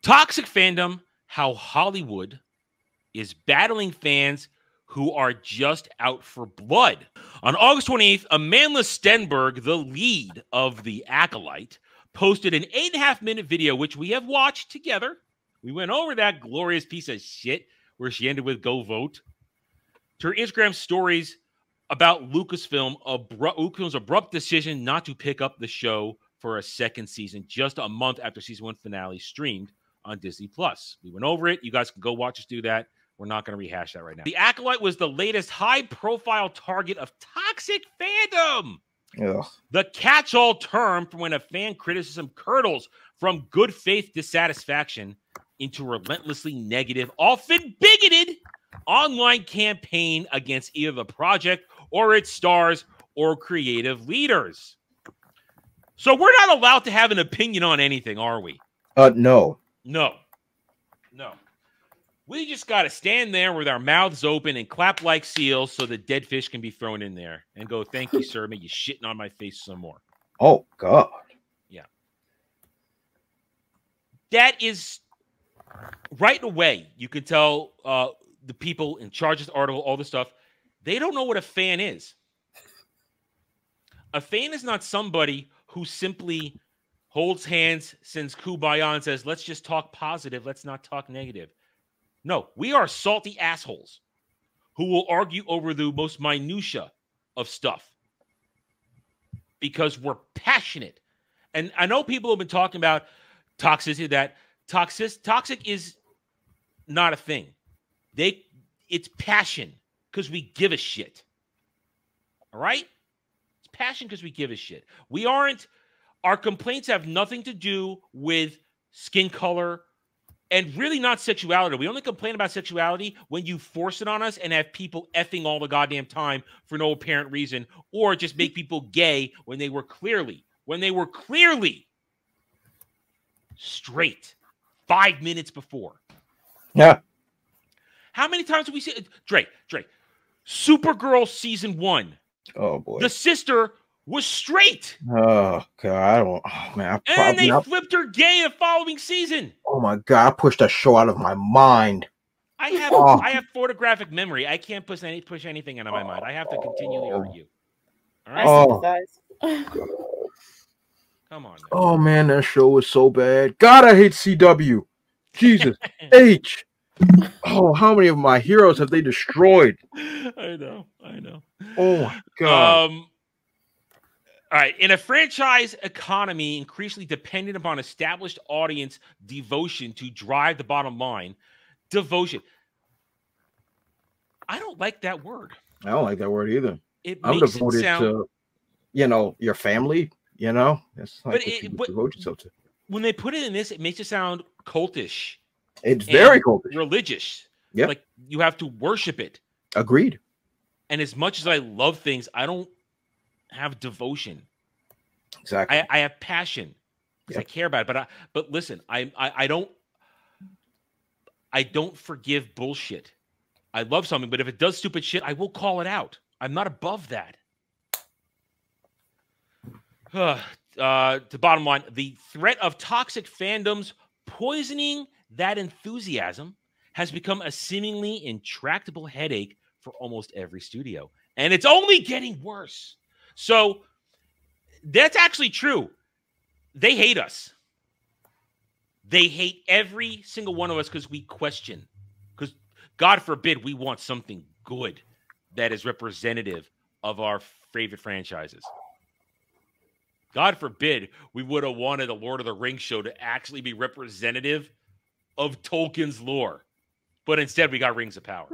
Toxic fandom, how Hollywood is battling fans who are just out for blood. On August 28th, Amanda Stenberg, the lead of The Acolyte, posted an 8.5-minute video, which we have watched together. We went over that glorious piece of shit where she ended with "Go vote." To her Instagram stories about Lucasfilm's abrupt decision not to pick up the show for a second season just a month after season 1 finale streamed on Disney+. We went over it. You guys can go watch us do that. We're not going to rehash that right now. The Acolyte was the latest high-profile target of toxic fandom. Ugh. The catch-all term for when a fan criticism curdles from good faith dissatisfaction into relentlessly negative, often bigoted online campaign against either the project or its stars or creative leaders. So we're not allowed to have an opinion on anything, are we? No. No. We just got to stand there with our mouths open and clap like seals so the dead fish can be thrown in there and go, "Thank you, sir. May you shitting on my face some more." Oh, God. Yeah. That is right away. You can tell the people in charge of the article, all this stuff, they don't know what a fan is. A fan is not somebody who simply holds hands, sends kumbaya, and says, "Let's just talk positive. Let's not talk negative." No, we are salty assholes who will argue over the most minutia of stuff because we're passionate. And I know people have been talking about toxicity, that toxic is not a thing. It's passion because we give a shit. All right? It's passion because we give a shit. Our complaints have nothing to do with skin color and really not sexuality. We only complain about sexuality when you force it on us and have people effing all the goddamn time for no apparent reason, or just make people gay when they were clearly straight 5 minutes before. Yeah. How many times have we seen Dre, Supergirl season 1? Oh, boy. The sister was straight. Oh, God. Man. And they flipped her gay the following season. Oh, my God. I pushed that show out of my mind. I have photographic memory. I can't push anything out of my mind. I have to continually argue. All right? I sympathize. Come on. Man. Oh, man. That show was so bad. God, I hate CW. Jesus. H. Oh, how many of my heroes have they destroyed? I know. Oh, my God. All right. In a franchise economy increasingly dependent upon established audience devotion to drive the bottom line, devotion. I don't like that word. I don't like that word either. I'm devoted to, your family, That's like what devote yourself to. When they put it in this, it makes it sound cultish. It's very cultish. Religious. Yeah. Like you have to worship it. Agreed. And as much as I love things, I don't have devotion. Exactly. I have passion because I care about it. But listen, I don't forgive bullshit. I love something, but if it does stupid shit, I will call it out. I'm not above that. To bottom line, the threat of toxic fandoms poisoning that enthusiasm has become a seemingly intractable headache for almost every studio. And it's only getting worse. So that's actually true. They hate us. They hate every single one of us because we question. Because God forbid we want something good that is representative of our favorite franchises. God forbid we would have wanted a Lord of the Rings show to actually be representative of Tolkien's lore. But instead we got Rings of Power.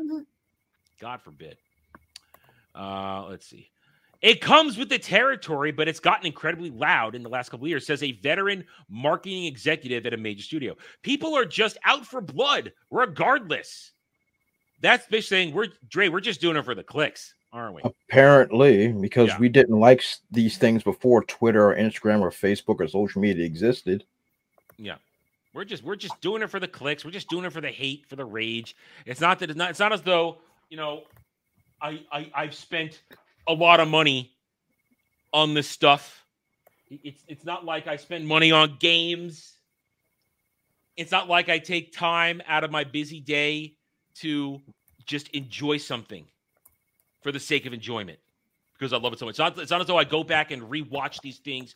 God forbid. Let's see. It comes with the territory, but it's gotten incredibly loud in the last couple of years, says a veteran marketing executive at a major studio. People are just out for blood, regardless. That's basically saying, we're just doing it for the clicks, aren't we? Apparently, because we didn't like these things before Twitter or Instagram or Facebook or social media existed. Yeah. We're just doing it for the clicks. We're just doing it for the hate, for the rage. It's not as though, I've spent a lot of money on this stuff. It's not like I spend money on games. It's not like I take time out of my busy day to just enjoy something for the sake of enjoyment because I love it so much. It's not as though I go back and rewatch these things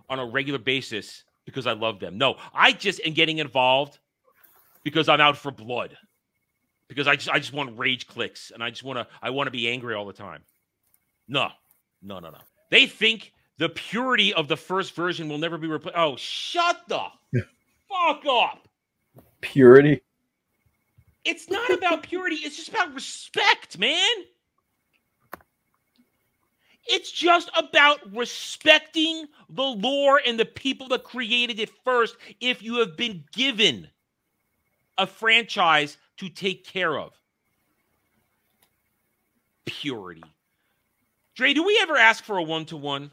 on a regular basis because I love them. No, I just am getting involved because I'm out for blood. Because I just want rage clicks and I want to be angry all the time. No. They think the purity of the first version will never be replaced. Oh, shut the fuck up. Purity. It's not about purity. It's just about respect, man. It's just about respecting the lore and the people that created it first if you have been given a franchise to take care of. Purity. Dre, do we ever ask for a one-to-one?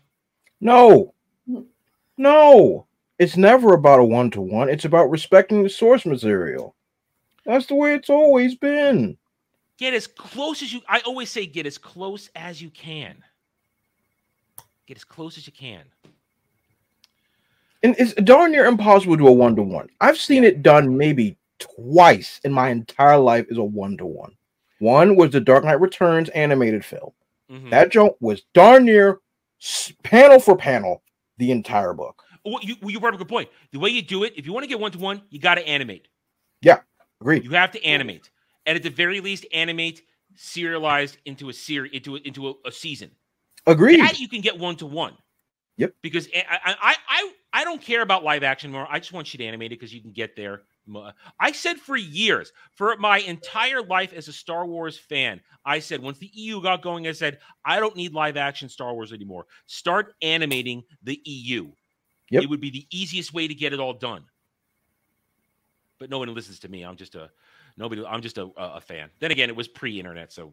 No. It's never about a one-to-one. It's about respecting the source material. That's the way it's always been. Get as close as you... I always say get as close as you can. Get as close as you can. And it's darn near impossible to do a one-to-one. I've seen it done maybe twice in my entire life as a one-to-one. One was the Dark Knight Returns animated film. Mm-hmm. That joke was darn near panel for panel the entire book. Well, you brought up a good point. The way you do it, if you want to get one-to-one, you got to animate. Yeah, agreed. You have to animate. And at the very least, animate serialized into a series, into a season. Agreed. That you can get one-to-one. Yep. Because I don't care about live action more. I just want shit animated because you can get there. I said for years, for my entire life as a Star Wars fan, I said once the EU got going, I said, I don't need live action Star Wars anymore. Start animating the EU. Yep. It would be the easiest way to get it all done. But no one listens to me. I'm just a fan. Then again, it was pre-internet, so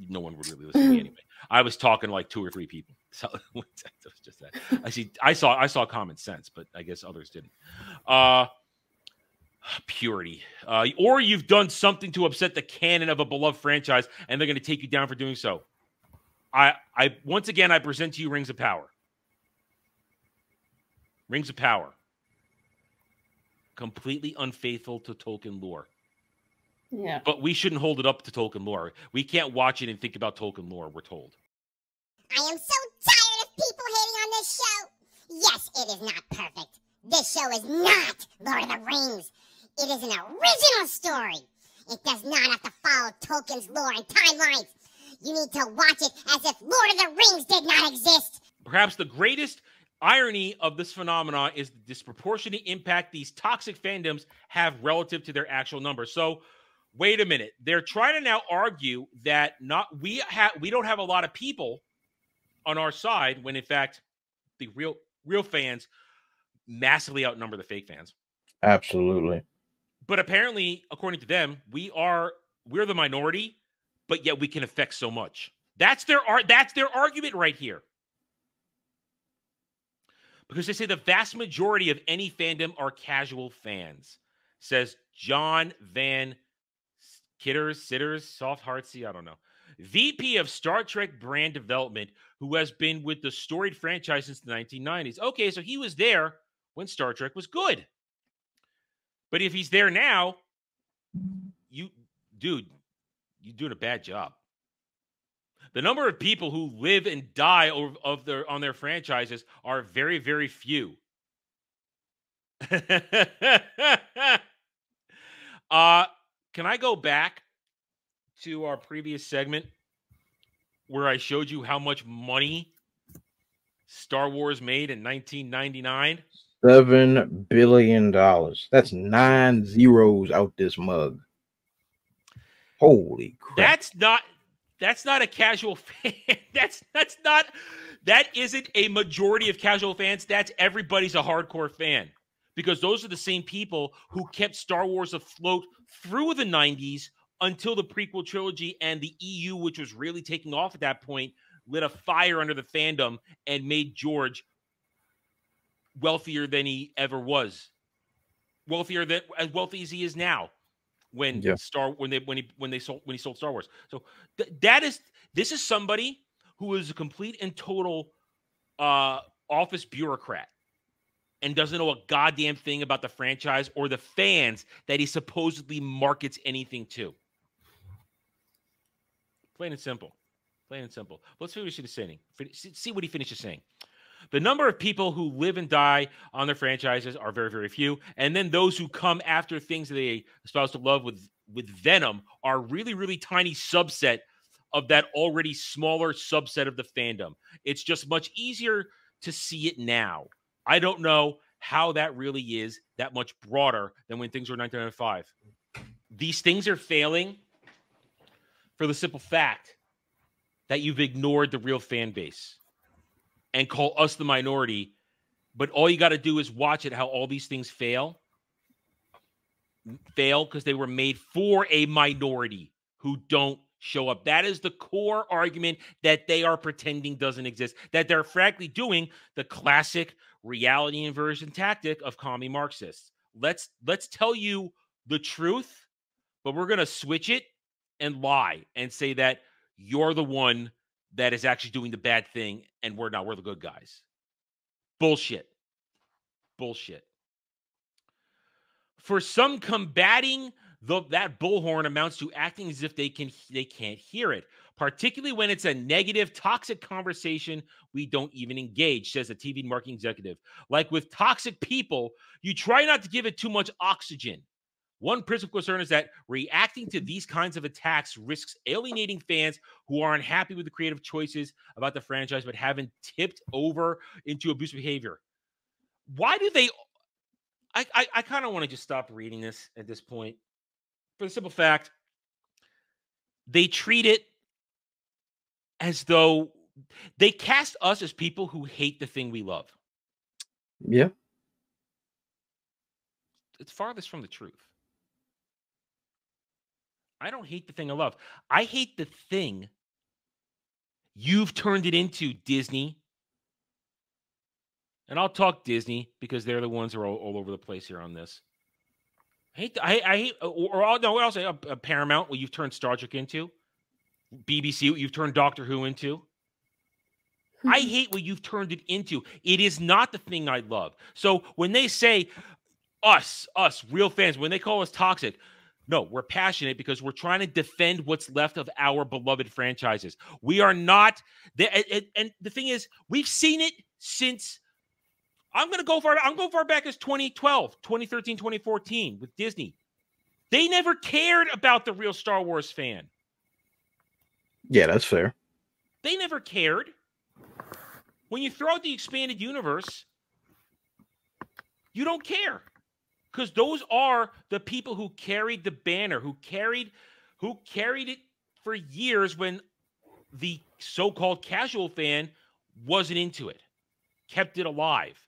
no one would really listen to me anyway. I was talking to like 2 or 3 people. So it was just that. I saw common sense, but I guess others didn't. Purity. Or you've done something to upset the canon of a beloved franchise, and they're going to take you down for doing so. I once again, I present to you Rings of Power. Rings of Power. Completely unfaithful to Tolkien lore. Yeah. But we shouldn't hold it up to Tolkien lore. We can't watch it and think about Tolkien lore, we're told. I am so tired of people hating on this show. Yes, it is not perfect. This show is not Lord of the Rings. It is an original story. It does not have to follow Tolkien's lore and timelines. You need to watch it as if Lord of the Rings did not exist. Perhaps the greatest irony of this phenomenon is the disproportionate impact these toxic fandoms have relative to their actual numbers. So, wait a minute. They're trying to now argue that we don't have a lot of people on our side when in fact the real fans massively outnumber the fake fans. Absolutely. But apparently, according to them, we're the minority, but yet we can affect so much. That's their argument right here. Because they say the vast majority of any fandom are casual fans, says John Van Sitters, Soft Heartsy, I don't know. VP of Star Trek brand development, who has been with the storied franchise since the 1990s. Okay, so he was there when Star Trek was good. But if he's there now, you're doing a bad job. The number of people who live and die on their franchises are very, very few. Can I go back to our previous segment where I showed you how much money Star Wars made in 1999? $7 billion. That's 9 zeros out this mug. Holy crap. That's not a casual fan. That isn't a majority of casual fans. That's everybody's a hardcore fan. Because those are the same people who kept Star Wars afloat through the 90s until the prequel trilogy and the EU, which was really taking off at that point, lit a fire under the fandom and made George wealthier than he ever was. As wealthy as he is now. When he sold Star Wars. So this is somebody who is a complete and total office bureaucrat. and doesn't know a goddamn thing about the franchise or the fans that he supposedly markets anything to. Plain and simple. Plain and simple. Let's see what he's saying. See what he finishes saying. The number of people who live and die on their franchises are very, very few. And then those who come after things that they espouse to love with venom are really, really tiny subset of that already smaller subset of the fandom. It's just much easier to see it now. I don't know how that really is that much broader than when things were 1995. These things are failing for the simple fact that you've ignored the real fan base and call us the minority. But all you got to do is watch it, how all these things fail because they were made for a minority who don't show up. That is the core argument that they are pretending doesn't exist, that they're frankly doing the classic reality inversion tactic of commie Marxists. Let's tell you the truth, but we're going to switch it and lie and say that you're the one that is actually doing the bad thing and we're not. We're the good guys. Bullshit. Bullshit. For some, combating that bullhorn amounts to acting as if they can't hear it, particularly when it's a negative, toxic conversation we don't even engage, says a TV marketing executive. Like with toxic people, you try not to give it too much oxygen. One principal concern is that reacting to these kinds of attacks risks alienating fans who are unhappy with the creative choices about the franchise but haven't tipped over into abusive behavior. Why do they... I kind of want to just stop reading this at this point. For the simple fact, they treat it as though they cast us as people who hate the thing we love. Yeah. It's farthest from the truth. I don't hate the thing I love. I hate the thing you've turned it into, Disney. And I'll talk Disney because they're the ones who are all over the place here on this. I hate, I'll say Paramount, what you've turned Star Trek into. BBC, what you've turned Doctor Who into. I hate what you've turned it into. It is not the thing I love. So when they say us, real fans, when they call us toxic, no, we're passionate because we're trying to defend what's left of our beloved franchises. We are not, and the thing is, we've seen it since, I'm going far back as 2012, 2013, 2014 with Disney. They never cared about the real Star Wars fan. Yeah, that's fair. They never cared. When you throw out the expanded universe, you don't care. Because those are the people who carried the banner, who carried it for years when the so-called casual fan wasn't into it, kept it alive.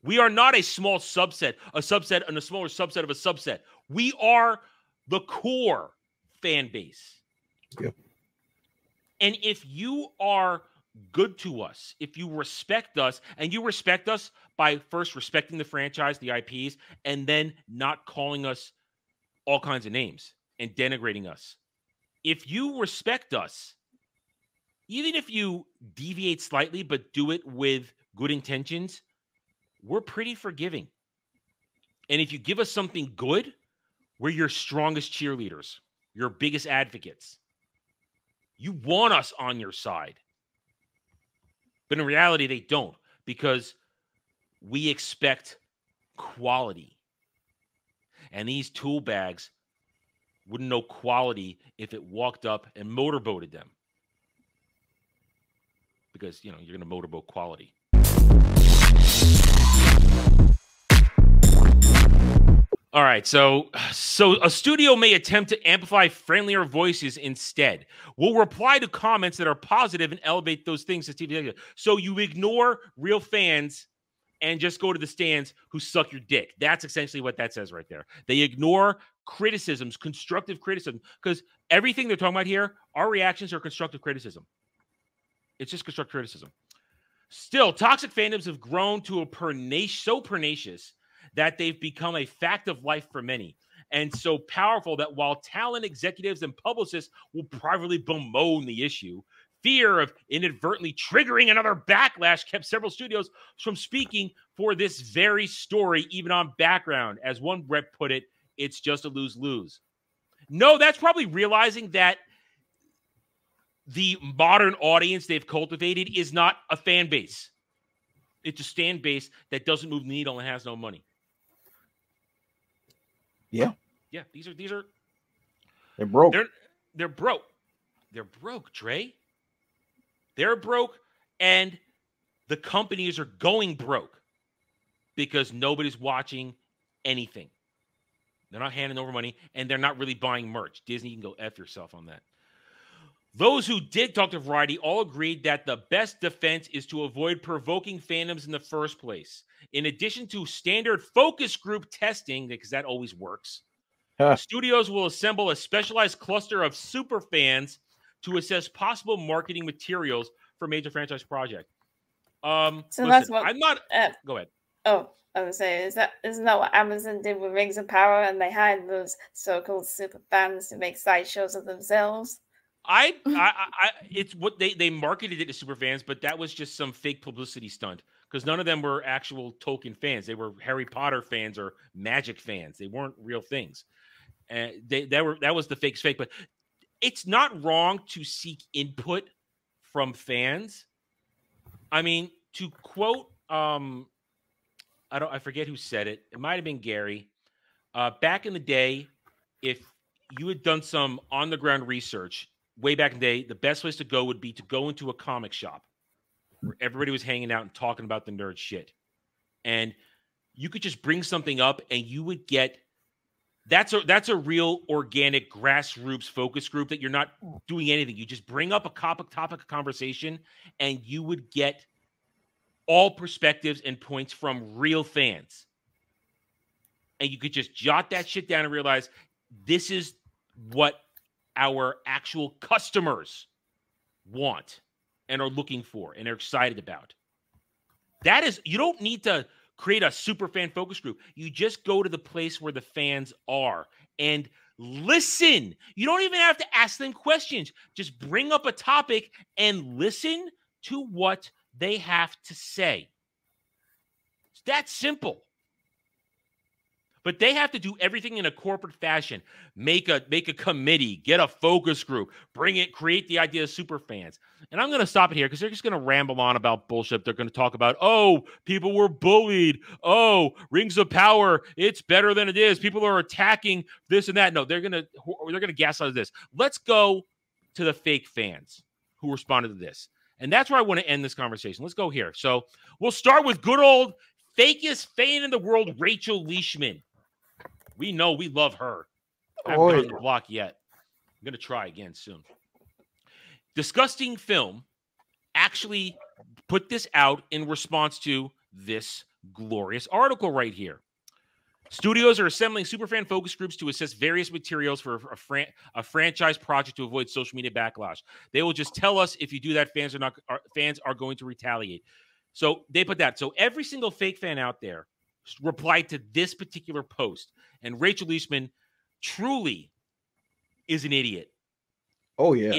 We are not a small subset, a subset and a smaller subset of a subset. We are the core fan base. Yep. And if you are good to us, if you respect us, and you respect us by first respecting the franchise, the IPs, and then not calling us all kinds of names and denigrating us. If you respect us, even if you deviate slightly but do it with good intentions, we're pretty forgiving. And if you give us something good, we're your strongest cheerleaders, your biggest advocates. You want us on your side. But in reality, they don't, because we expect quality. And these tool bags wouldn't know quality if it walked up and motorboated them. Because, you're going to motorboat quality. All right, so a studio may attempt to amplify friendlier voices instead. We'll reply to comments that are positive and elevate those things to TV. So you ignore real fans and just go to the stands who suck your dick. That's essentially what that says right there. They ignore criticisms, constructive criticism, because everything they're talking about here, our reactions are constructive criticism. It's just constructive criticism. Still, toxic fandoms have grown to a so pernicious that they've become a fact of life for many, and so powerful that while talent executives and publicists will privately bemoan the issue, fear of inadvertently triggering another backlash kept several studios from speaking for this very story, even on background. As one rep put it, it's just a lose-lose. No, that's probably realizing that the modern audience they've cultivated is not a fan base. It's a stand base that doesn't move the needle and has no money. Yeah. Yeah, these are they're broke. They're broke. They're broke, Trey. They're broke, and the companies are going broke because nobody's watching anything. They're not handing over money, and they're not really buying merch. Disney, you can go F yourself on that. Those who did talk to Variety all agreed that the best defense is to avoid provoking fandoms in the first place. In addition to standard focus group testing, because that always works, studios will assemble a specialized cluster of super fans to assess possible marketing materials for major franchise project. So listen, that's what I'm not. Go ahead. Oh, I was saying, isn't that what Amazon did with Rings of Power, and they hired those so-called super fans to make sideshows of themselves? It's what they marketed it to super fans, but that was just some fake publicity stunt because none of them were actual Tolkien fans. They were Harry Potter fans or Magic fans. They weren't real things, and that was the fake's fake. But it's not wrong to seek input from fans. I mean, to quote, I forget who said it. It might have been Gary. Back in the day, if you had done some on-the-ground research way back in the day, the best place to go would be to go into a comic shop where everybody was hanging out and talking about the nerd shit. And you could just bring something up and you would get that's a real organic grassroots focus group that you're not doing anything. You just bring up a topic of conversation and you would get all perspectives and points from real fans. And you could just jot that shit down and realize this is what our actual customers want and are looking for and are excited about. That is, you don't need to create a super fan focus group. You just go to the place where the fans are and listen. You don't even have to ask them questions. Just bring up a topic and listen to what they have to say. It's that simple. But they have to do everything in a corporate fashion. Make a committee, get a focus group, create the idea of super fans. And I'm going to stop it here because they're just going to ramble on about bullshit. They're going to talk about, oh, people were bullied. Oh, Rings of Power, it's better than it is. People are attacking this and that. No, they're going to gaslight this. Let's go to the fake fans who responded to this. And that's where I want to end this conversation. Let's go here. So we'll start with good old fakest fan in the world, Rachel Leishman. We know we love her. I haven't been on the block yet. I'm going to try again soon. Disgusting Film actually put this out in response to this glorious article right here. Studios are assembling superfan focus groups to assess various materials for a franchise project to avoid social media backlash. They will just tell us if you do that, fans are going to retaliate. So they put that. So every single fake fan out there replied to this particular post. And Rachel Leishman truly is an idiot. Oh, yeah.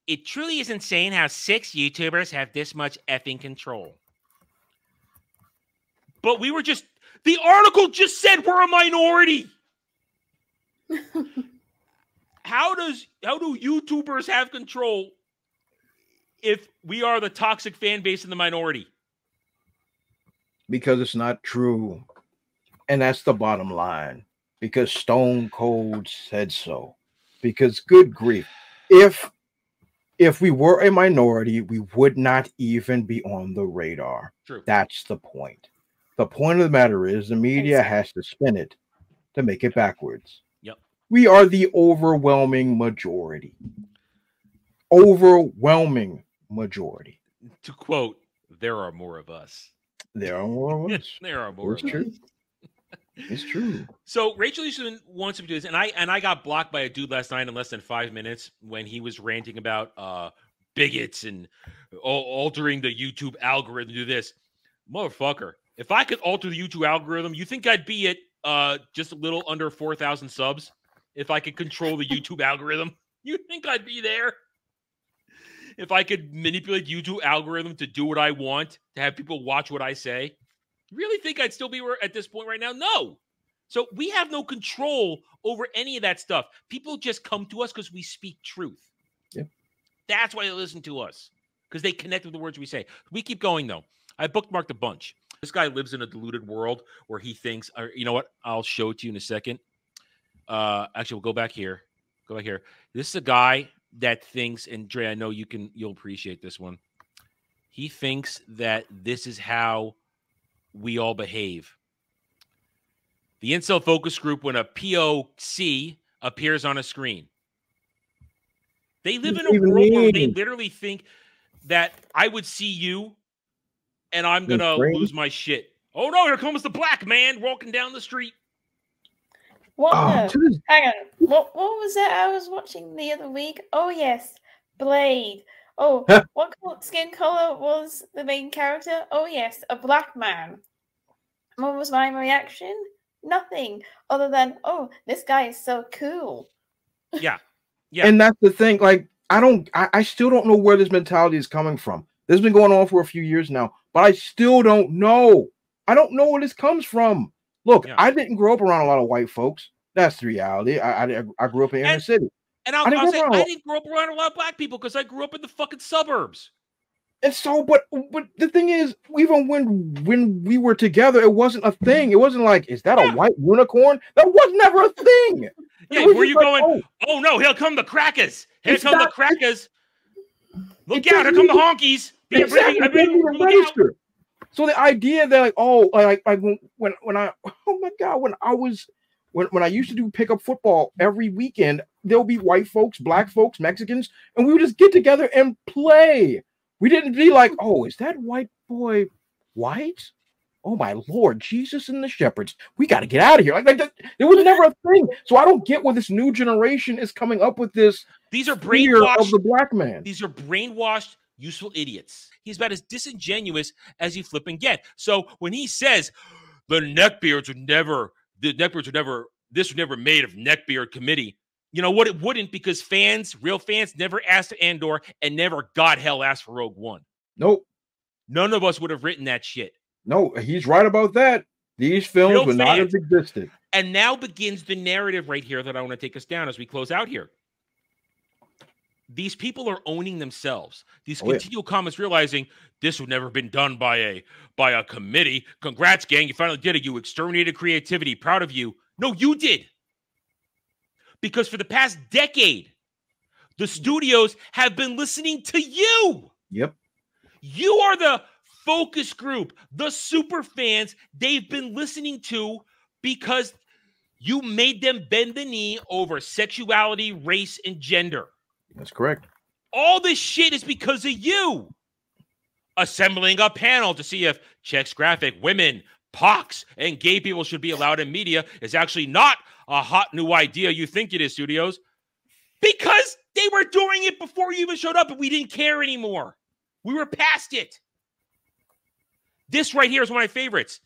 It truly is insane how 6 YouTubers have this much effing control. But the article just said we're a minority. How do YouTubers have control if we are the toxic fan base in the minority? Because it's not true. And that's the bottom line. Because Stone Cold said so. Because good grief, if we were a minority, we would not even be on the radar. True. That's the point. The point of the matter is the media has to spin it to make it backwards. Yep. We are the overwhelming majority. Overwhelming majority. To quote, there are more of us. There are more of us. There are more It's of true. us. It's true. So Rachel Leishman wants to do this, and I got blocked by a dude last night in less than 5 minutes when he was ranting about bigots and altering the YouTube algorithm to do this. Motherfucker, if I could alter the YouTube algorithm, you think I'd be at just a little under 4,000 subs if I could control the YouTube algorithm? You think I'd be there? if I could manipulate YouTube algorithm to do what I want, to have people watch what I say, really think I'd still be at this point right now? No. So we have no control over any of that stuff. People just come to us because we speak truth. Yep. That's why they listen to us, because they connect with the words we say. We keep going, though. I bookmarked a bunch. This guy lives in a deluded world where he thinks, you know what? I'll show it to you in a second. Actually, we'll go back here. Go back here. This is a guy that thinks, and Dre, I know you'll appreciate this one. He thinks that this is how we all behave. The incel focus group when a POC appears on a screen. They live in a world where they literally think that I would see you and I'm going to lose my shit. Oh, no, here comes the black man walking down the street. What? Hang on. What was that I was watching the other week? Oh, yes. Blade. Oh, what skin color was the main character? Oh, yes. A black man. What was my reaction? Nothing other than, oh, this guy is so cool. Yeah. Yeah. And that's the thing. Like, I still don't know where this mentality is coming from. This has been going on for a few years now, but I still don't know. I don't know where this comes from. Look, I didn't grow up around a lot of white folks. That's the reality. I grew up in inner city. And I didn't grow up around a lot of black people because I grew up in the fucking suburbs. And so, but the thing is, even when we were together, it wasn't a thing. It wasn't like, is that a white unicorn? That was never a thing. Yeah, were you like, going, oh no, here come the crackers. Here come the crackers. Look out, here come the honkies. Exactly. So the idea that like, oh, like when I, oh my God, when I used to do pickup football every weekend, there'll be white folks, black folks, Mexicans, and we would just get together and play. We didn't be like, oh, is that white boy white? Oh my Lord, Jesus and the shepherds. We got to get out of here. Like that, it was never a thing. So I don't get where this new generation is coming up with this. These are brainwashed of the black man. These are brainwashed, useful idiots. He's about as disingenuous as you flip and get. So when he says the neckbeards would never, this was never made of neckbeard committee. You know what? It wouldn't, because real fans never asked Andor and never, God hell, asked for Rogue One. Nope. None of us would have written that shit. No, he's right about that. These films would not have existed. And now begins the narrative right here that I want to take us down as we close out here. These people are owning themselves. These continual comments realizing this would never have been done by a committee. Congrats, gang. You finally did it. You exterminated creativity. Proud of you. No, you did. Because for the past decade, the studios have been listening to you. Yep. You are the focus group, the super fans they've been listening to because you made them bend the knee over sexuality, race, and gender. That's correct. All this shit is because of you. Assembling a panel to see if Chex Graphic, women, pox, and gay people should be allowed in media is actually not a hot new idea you think it is, studios. Because they were doing it before you even showed up and we didn't care anymore. We were past it. This right here is one of my favorites.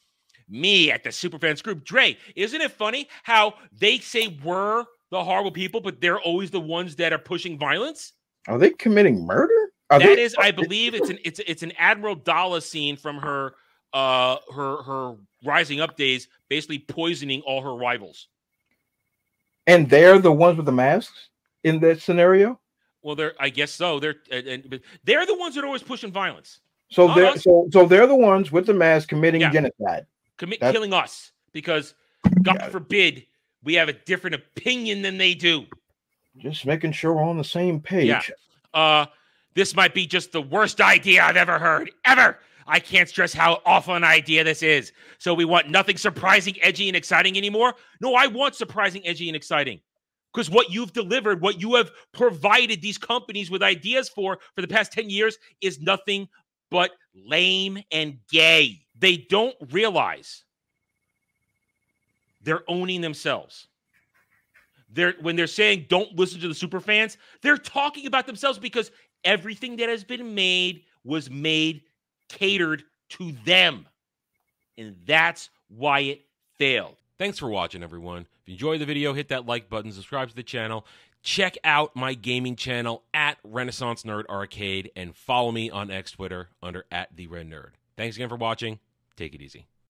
Me at the Superfans group. Dre, isn't it funny how they say we're the horrible people, but they're always the ones that are pushing violence? Are they committing murder? I believe it's an Admiral Dalla scene from her Rising Up days, basically poisoning all her rivals. And they're the ones with the masks in that scenario? Well, I guess so. They're the ones that are always pushing violence. So they're the ones with the mask committing genocide. Killing us because, God forbid, we have a different opinion than they do. Just making sure we're on the same page. Yeah. This might be just the worst idea I've ever heard. Ever! I can't stress how awful an idea this is. So we want nothing surprising, edgy, and exciting anymore? No, I want surprising, edgy, and exciting. Because what you've delivered, what you have provided these companies with ideas for the past 10 years is nothing but lame and gay. They don't realize they're owning themselves. When they're saying don't listen to the super fans, they're talking about themselves because everything that has been made was made catered to them. And that's why it failed. Thanks for watching, everyone. If you enjoyed the video, hit that like button, subscribe to the channel. check out my gaming channel at Renaissance Nerd Arcade and follow me on X Twitter under @TheRedNerd. Thanks again for watching. Take it easy.